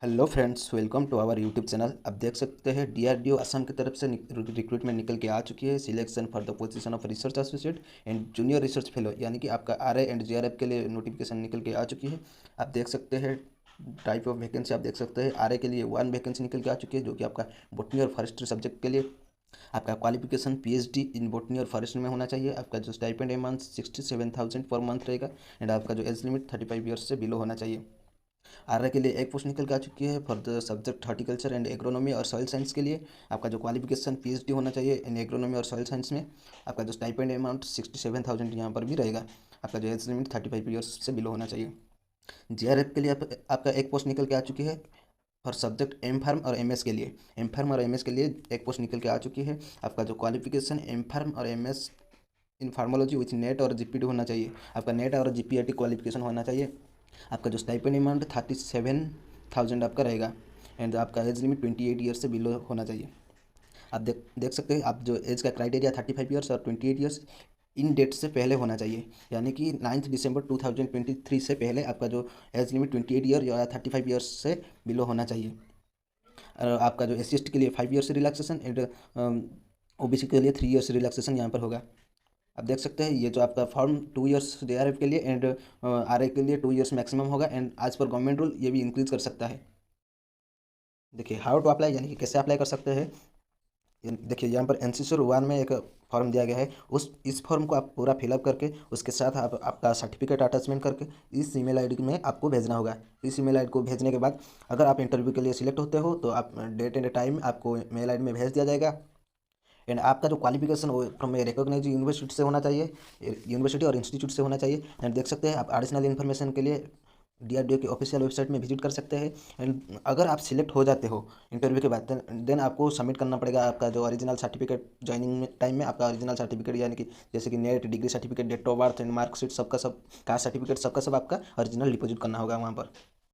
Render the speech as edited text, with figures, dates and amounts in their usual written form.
Hello friends, welcome to our YouTube channel. आप देख सकते हैं डीआरडीओ असम की तरफ से रिक्रूटमेंट निकल के आ चुकी है। Selection for the position of research associate and junior research fellow, यानी कि आपका आरए एंड जीआरएफ के लिए नोटिफिकेशन निकल के आ चुकी है। आप देख सकते हैं टाइप ऑफ वैकेंसी। आप देख सकते हैं आरए के लिए 1 वैकेंसी निकल के आ चुकी है, जो कि आपका बॉटनी और फॉरेस्ट्री सब्जेक्ट के लिए। आपका क्वालिफिकेशन पीएचडी इन बॉटनी और फॉरेस्ट में होना चाहिए। आपका जो स्टाइपेंड है मंथ 67,000 पर मंथ रहेगा। एंड आपका जो एज लिमिट 35 ईयर्स से बिलो होना चाहिए। आरआर के लिए एक पोस्ट निकल के आ चुकी है for the subject horticulture and agronomy और सॉइल साइंस के लिए। आपका जो क्वालिफिकेशन पीएचडी होना चाहिए इन एग्रोनॉमी और सॉइल साइंस में। आपका जो स्टाइपेंड अमाउंट 67,000 यहाँ पर भी रहेगा। आपका जो एज लिमिट 35 ईयर्स से बिलो होना चाहिए। जीआरएफ के लिए आपका एक पोस्ट निकल के आ चुकी है फॉर सब्जेक्ट एम फार्म और एमएस के लिए। एम फार्म और एमएस के लिए एक पोस्ट निकल के आ चुकी है। आपका जो क्वालिफिकेशन एम फार्म और एमएस इन फार्मोलॉजी विथ नेट और जीपीटी होना चाहिए। आपका नेट और जीपीआईटी क्वालिफिकेशन होना चाहिए। आपका जो स्टाइपेंड अमाउंट 37,000 आपका रहेगा। एंड आपका एज लिमिट 28 ईयर्स से बिलो होना चाहिए। आप देख सकते हैं, आप जो एज का क्राइटेरिया 35 ईयर्स और 28 ईयर्स इन डेट से पहले होना चाहिए, यानी कि 9 दिसंबर 2023 से पहले आपका जो एज लिमिट 28 ईयर या 35 ईयर्स से बिलो होना चाहिए। और आपका जो एस के लिए 5 ईयर्स रिलैक्सेशन एंड ओबीसी के लिए 3 ईयर्स रिलैक्सेशन यहाँ पर होगा। आप देख सकते हैं ये जो आपका फॉर्म 2 ईयर्स जेआरएफ के लिए एंड आरए के लिए 2 ईयर्स मैक्सिमम होगा। एंड आज पर गवर्नमेंट रूल ये भी इंक्रीज कर सकता है। देखिए हाउ टू अप्लाई, यानी कि कैसे अप्लाई कर सकते हैं। देखिए यहाँ पर एनसीसी 1 में एक फॉर्म दिया गया है। इस फॉर्म को आप पूरा फिलअप करके उसके साथ आप आपका सर्टिफिकेट अटैचमेंट करके इस ईमेल आईडी में आपको भेजना होगा। इस ईमेल आईडी को भेजने के बाद अगर आप इंटरव्यू के लिए सिलेक्ट होते हो तो आप डेट एंड टाइम आपको मेल आईडी में भेज दिया जाएगा। एंड आपका जो क्वालिफिकेशन वो फ्रॉम ए रिकॉग्नाइज यूनिवर्सिटी से होना चाहिए, यूनिवर्सिटी और इंस्टीट्यूट से होना चाहिए। एंड देख सकते हैं आप एडिशनल इन्फॉर्मेशन के लिए डीआरडीओ की ऑफिशियल वेबसाइट में विजिट कर सकते हैं। एंड अगर आप सिलेक्ट हो जाते हो इंटरव्यू के बाद देन आपको सबमिट करना पड़ेगा आपका जो ओरिजिनल सर्टिफिकेट। ज्वाइनिंग टाइम में आपका ओरिजिनल सर्टिफिकेट, यानी कि जैसे कि NET, degree certificate, date of birth and marksheet, सबका सब कास्ट सर्टिफिकेट, सबका सब आपका ओरिजिनल डिपॉजिट करना होगा वहाँ पर।